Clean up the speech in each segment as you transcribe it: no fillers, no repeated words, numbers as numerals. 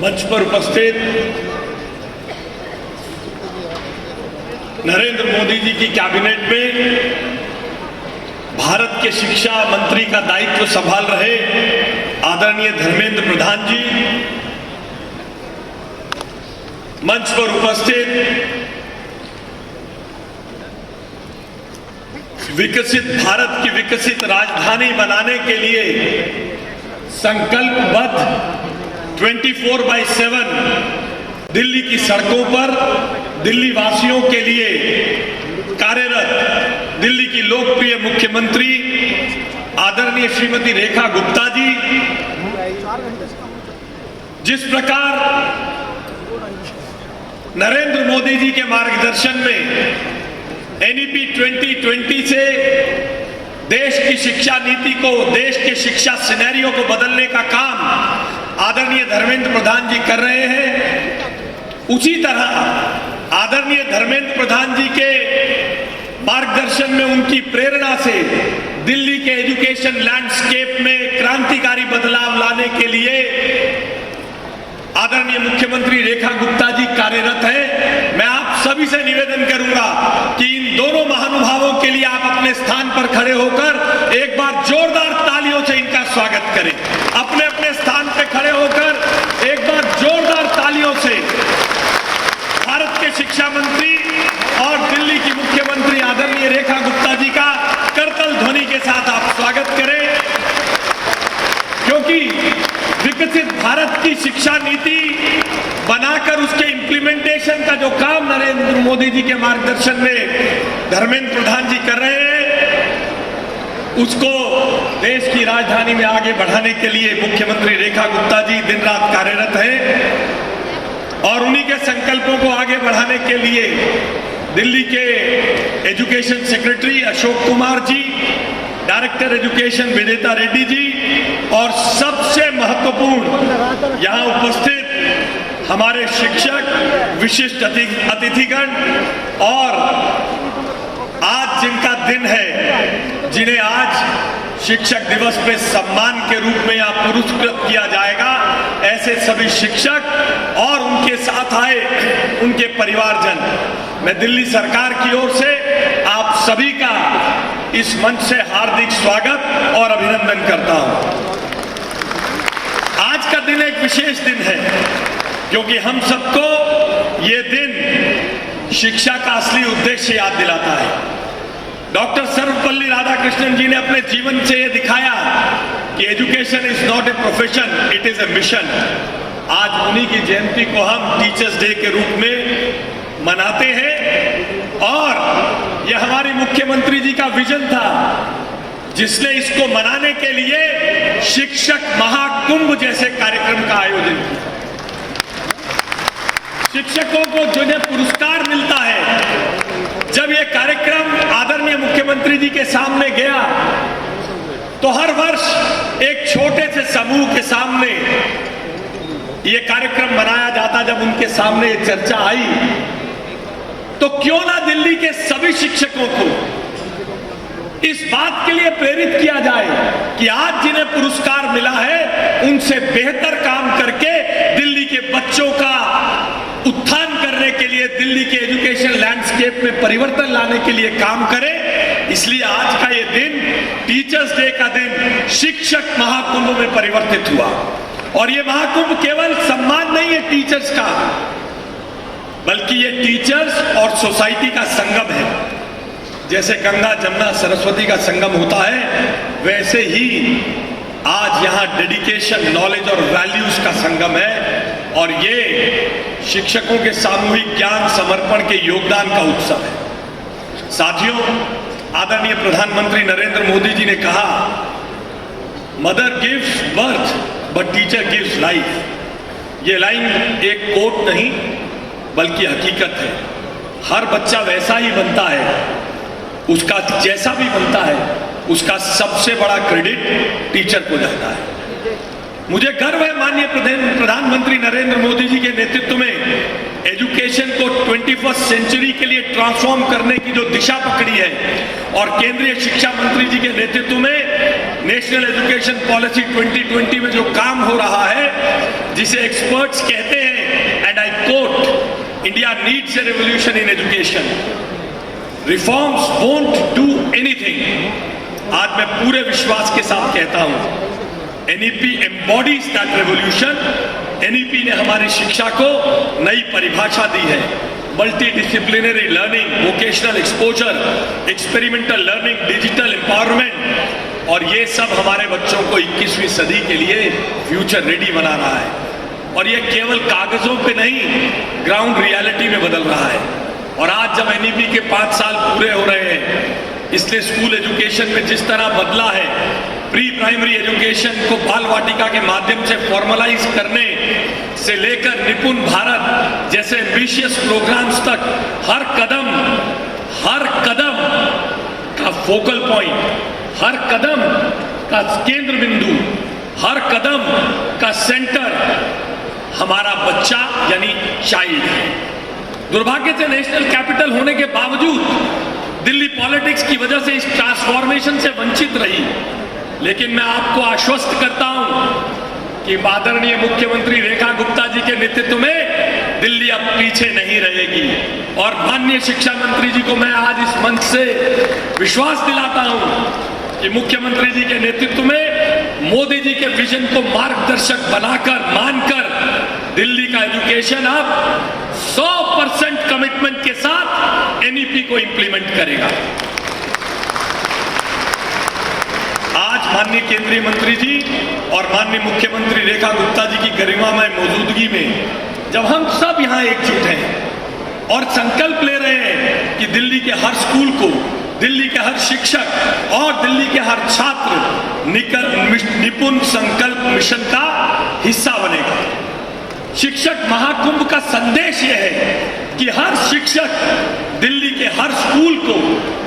मंच पर उपस्थित नरेंद्र मोदी जी की कैबिनेट में भारत के शिक्षा मंत्री का दायित्व संभाल रहे आदरणीय धर्मेंद्र प्रधान जी, मंच पर उपस्थित विकसित भारत की विकसित राजधानी बनाने के लिए संकल्पबद्ध 24/7 दिल्ली की सड़कों पर दिल्ली वासियों के लिए कार्यरत दिल्ली की लोकप्रिय मुख्यमंत्री आदरणीय श्रीमती रेखा गुप्ता जी, जिस प्रकार नरेंद्र मोदी जी के मार्गदर्शन में एनईपी 2020 से देश की शिक्षा नीति को, देश के शिक्षा सिनेरियो को बदलने का काम आदरणीय धर्मेंद्र प्रधान जी कर रहे हैं। उसी तरह आदरणीय धर्मेंद्र प्रधान जी के मार्गदर्शन में, उनकी प्रेरणा से दिल्ली के एजुकेशन लैंडस्केप में क्रांतिकारी बदलाव लाने के लिए आदरणीय मुख्यमंत्री रेखा गुप्ता जी कार्यरत हैं। मैं आप सभी से निवेदन करूंगा कि इन दोनों महानुभावों के लिए आप अपने स्थान पर खड़े होकर एक बार जोरदार तालियों से इनका स्वागत करें। अपने अपने स्थान पर खड़े होकर एक बार जोरदार तालियों से भारत के शिक्षा मंत्री और दिल्ली की मुख्यमंत्री आदरणीय रेखा गुप्ता जी का करतल ध्वनि के साथ आप स्वागत करें, क्योंकि विकसित भारत की शिक्षा नीति बनाकर उसके इंप्लीमेंटेशन का जो काम नरेंद्र मोदी जी के मार्गदर्शन में धर्मेंद्र प्रधान जी कर रहे हैं, उसको देश की राजधानी में आगे बढ़ाने के लिए मुख्यमंत्री रेखा गुप्ता जी दिन रात कार्यरत हैं। और उन्हीं के संकल्पों को आगे बढ़ाने के लिए दिल्ली के education secretary Ashok Kumar ji, director education Vinita Reddy ji और सबसे महत्वपूर्ण यहां उपस्थित हमारे शिक्षक, विशिष्ट अतिथिगण और आज जिनका दिन है, जिन्हें आज शिक्षक दिवस पे सम्मान के रूप में यहां पुरस्कृत किया जाएगा, ऐसे सभी शिक्षक और उनके साथ आए उनके परिवारजन, मैं दिल्ली सरकार की ओर से आप सभी का इस मंच से हार्दिक स्वागत और अभिनंदन करता हूं। आज का दिन एक विशेष दिन है, क्योंकि हम सबको ये दिन शिक्षा का असली उद्देश्य याद दिलाता है। डॉक्टर सर्वपल्ली राधाकृष्णन जी ने अपने जीवन से ये दिखाया कि education is not a profession, it is a mission. आज उन्हीं की जयंती को हम टीचर्स डे के रूप में मनाते हैं और यह हमारी मुख्यमंत्री जी का विजन था, जिसने इसको मनाने के लिए शिक्षक महाकुंभ जैसे कार्यक्रम का आयोजन किया। शिक्षकों को जिन्हें पुरस्कार मिलता है, जब यह कार्यक्रम आदरणीय मुख्यमंत्री जी के सामने गया तो हर वर्ष एक छोटे से समूह के सामने यह कार्यक्रम मनाया जाता। जब उनके सामने ये चर्चा आई तो क्यों ना दिल्ली के सभी शिक्षकों को इस बात के लिए प्रेरित किया जाए कि आज जिन्हें पुरस्कार मिला है उनसे बेहतर काम करके दिल्ली के बच्चों का उत्थान करने के लिए, दिल्ली के एजुकेशन लैंडस्केप में परिवर्तन लाने के लिए काम करें। इसलिए आज का ये दिन, टीचर्स डे का दिन, शिक्षक महाकुंभ में परिवर्तित हुआ। और ये महाकुंभ केवल सम्मान नहीं है टीचर्स का, बल्कि ये टीचर्स और सोसाइटी का संगम है। जैसे गंगा जमुना सरस्वती का संगम होता है, वैसे ही आज यहां डेडिकेशन, नॉलेज और वैल्यूज का संगम है। और ये शिक्षकों के सामूहिक ज्ञान समर्पण के योगदान का उत्सव है। साथियों, आदरणीय प्रधानमंत्री नरेंद्र मोदी जी ने कहा, mother gives birth but teacher gives life. ये लाइन एक कोट नहीं बल्कि हकीकत है। हर बच्चा वैसा ही बनता है, उसका जैसा भी बनता है, उसका सबसे बड़ा क्रेडिट टीचर को जाता है। मुझे गर्व है माननीय प्रधानमंत्री नरेंद्र मोदी जी के नेतृत्व में एजुकेशन को 21वीं सेंचुरी के लिए ट्रांसफॉर्म करने की जो दिशा पकड़ी है और केंद्रीय शिक्षा मंत्री जी के नेतृत्व में नेशनल एजुकेशन पॉलिसी 2020 में जो काम हो रहा है, जिसे एक्सपर्ट्स कहते हैं, and I quote, India needs a revolution in education, reforms won't do anything. आज मैं पूरे विश्वास के साथ कहता हूं, NEP embodies that revolution. NEP ने हमारी शिक्षा को नई परिभाषा दी है। Multi disciplinary learning, vocational exposure, experimental learning, digital empowerment, और ये सब हमारे बच्चों को 21वीं सदी के लिए फ्यूचर रेडी बना रहा है। और ये केवल कागजों पे नहीं, ग्राउंड रियलिटी में बदल रहा है। और आज जब एनईपी के 5 साल पूरे हो रहे हैं, इसलिए स्कूल एजुकेशन में जिस तरह बदला है, प्री प्राइमरी एजुकेशन को बाल वाटिका के माध्यम से फॉर्मलाइज करने से लेकर निपुण भारत जैसे एम्बिशियस प्रोग्राम्स तक, हर कदम का फोकल पॉइंट, हर कदम का केंद्र बिंदु, हर कदम का सेंटर हमारा बच्चा यानी चाइल्ड है। दुर्भाग्य से नेशनल कैपिटल होने के बावजूद दिल्ली पॉलिटिक्स की वजह से इस ट्रांसफॉर्मेशन से वंचित रही। लेकिन मैं आपको आश्वस्त करता हूं कि आदरणीय मुख्यमंत्री रेखा गुप्ता जी के नेतृत्व में दिल्ली अब पीछे नहीं रहेगी। और माननीय शिक्षा मंत्री जी को मैं आज इस मंच से विश्वास दिलाता हूं कि मुख्यमंत्री जी के नेतृत्व में मोदी जी के विजन को मार्गदर्शक बनाकर, मानकर दिल्ली का एजुकेशन अब 100% कमिटमेंट के साथ एनईपी को इंप्लीमेंट करेगा। आज माननीय केंद्रीय मंत्री जी और माननीय मुख्यमंत्री रेखा गुप्ता जी की गरिमामय मौजूदगी में जब हम सब यहां एकजुट हैं और संकल्प ले रहे हैं कि दिल्ली के हर स्कूल को, दिल्ली के हर शिक्षक और दिल्ली के हर छात्र निपुण संकल्प मिशन का हिस्सा बनेगा। शिक्षक महाकुंभ का संदेश यह है कि हर शिक्षक दिल्ली के हर स्कूल को,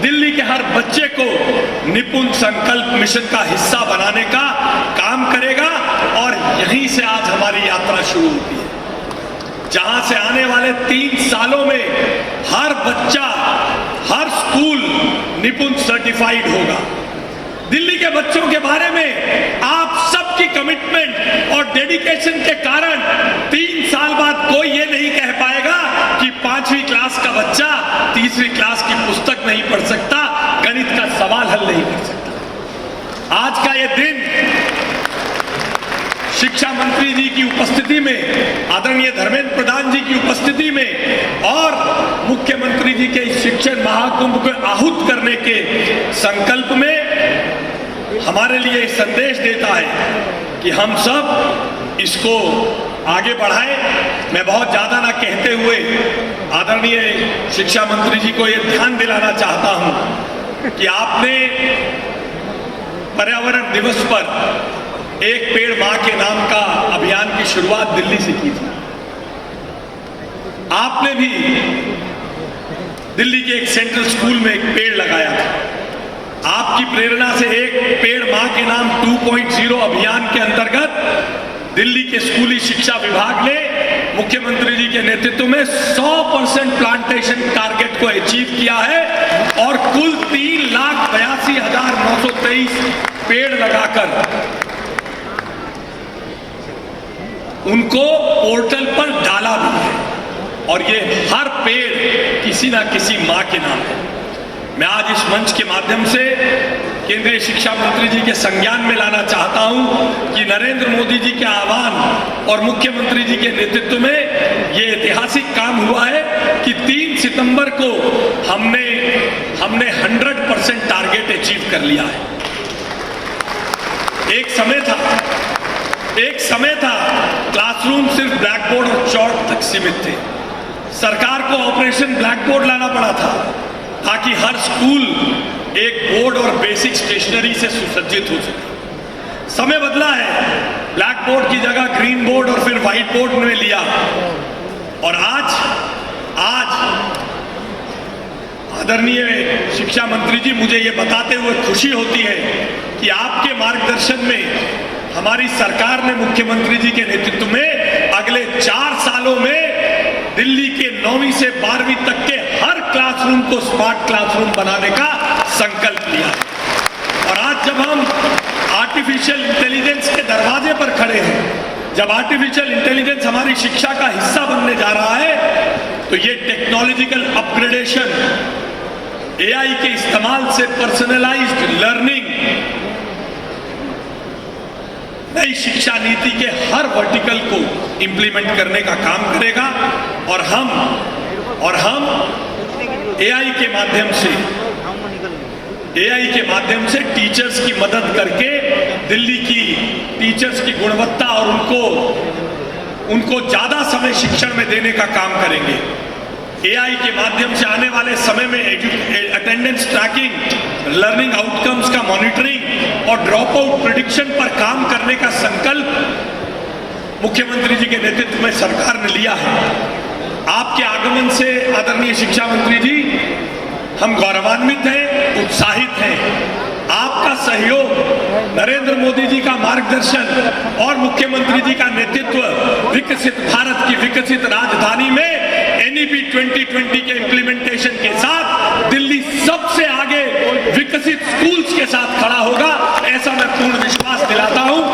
दिल्ली के हर बच्चे को निपुण संकल्प मिशन का हिस्सा बनाने का काम करेगा। और यहीं से आज हमारी यात्रा शुरू होती है, जहां से आने वाले 3 सालों में हर बच्चा, हर स्कूल निपुण सर्टिफाइड होगा। दिल्ली के बच्चों के बारे में आप सबकी कमिटमेंट और डेडिकेशन के कारण 3 साल बाद कोई ये नहीं कह पाएगा कि 5वीं क्लास का बच्चा 3वीं क्लास की पुस्तक नहीं पढ़ सकता, गणित का सवाल हल नहीं कर सकता। आज का ये दिन शिक्षा मंत्री जी की उपस्थिति में, आदरणीय धर्मेंद्र प्रधान जी की उपस्थिति में और मुख्यमंत्री जी के शिक्षण महाकुंभ को आहूत करने के संकल्प में हमारे लिए संदेश देता है कि हम सब इसको आगे बढ़ाएं। मैं बहुत ज्यादा ना कहते हुए आदरणीय शिक्षा मंत्री जी को यह ध्यान दिलाना चाहता हूं कि आपने पर्यावरण दिवस पर एक पेड़ मां के नाम का अभियान की शुरुआत दिल्ली से की थी। आपने भी दिल्ली के एक सेंट्रल स्कूल में एक पेड़ लगाया था। आपकी प्रेरणा से एक पेड़ मां के नाम 2.0 अभियान के अंतर्गत दिल्ली के स्कूली शिक्षा विभाग ने मुख्यमंत्री जी के नेतृत्व में 100% प्लांटेशन टारगेट को अचीव किया है और कुल 3,82,923 पेड़ लगाकर उनको पोर्टल पर डाला भी है। और ये हर पेड़ किसी ना किसी मां के नाम है। मैं आज इस मंच के माध्यम से केंद्रीय शिक्षा मंत्री जी के संज्ञान में लाना चाहता हूं कि नरेंद्र मोदी जी के आह्वान और मुख्यमंत्री जी के नेतृत्व में यह ऐतिहासिक काम हुआ है कि 3 सितंबर को हमने 100% टारगेट अचीव कर लिया है। एक समय था क्लासरूम सिर्फ ब्लैक बोर्ड और चौक तक सीमित थे। सरकार को ऑपरेशन ब्लैक बोर्ड लाना पड़ा था ताकि हर स्कूल एक बोर्ड और बेसिक स्टेशनरी से सुसज्जित हो सके। समय बदला है, ब्लैक बोर्ड की जगह ग्रीन बोर्ड और फिर व्हाइट बोर्ड ने लिया। और आज आदरणीय शिक्षा मंत्री जी, मुझे ये बताते हुए खुशी होती है कि आपके मार्गदर्शन में हमारी सरकार ने मुख्यमंत्री जी के नेतृत्व में अगले 4 सालों में दिल्ली के 9वीं से 12वीं तक के हर क्लासरूम को स्मार्ट क्लासरूम बनाने का संकल्प लिया। और आज जब हम आर्टिफिशियल इंटेलिजेंस के दरवाजे पर खड़े हैं, जब आर्टिफिशियल इंटेलिजेंस हमारी शिक्षा का हिस्सा बनने जा रहा है, तो ये टेक्नोलॉजिकल अपग्रेडेशन, एआई के इस्तेमाल से पर्सनलाइज्ड लर्निंग नई शिक्षा नीति के हर वर्टिकल को इंप्लीमेंट करने का काम करेगा। और हम एआई के माध्यम से टीचर्स की मदद करके दिल्ली की टीचर्स की गुणवत्ता और उनको ज्यादा समय शिक्षण में देने का काम करेंगे। एआई के माध्यम से आने वाले समय में अटेंडेंस ट्रैकिंग, लर्निंग आउटकम्स का मॉनिटरिंग और ड्रॉप आउट प्रिडिक्शन पर काम करने का संकल्प मुख्यमंत्री जी के नेतृत्व में सरकार ने लिया है। आपके आगमन से आदरणीय शिक्षा मंत्री जी हम गौरवान्वित हैं, उत्साहित हैं। आपका सहयोग, नरेंद्र मोदी जी का मार्गदर्शन और मुख्यमंत्री जी का नेतृत्व विकसित भारत की विकसित राजधानी में एनईपी 2020 के इंप्लीमेंटेशन के साथ दिल्ली सबसे आगे विकसित स्कूल्स के साथ खड़ा होगा, ऐसा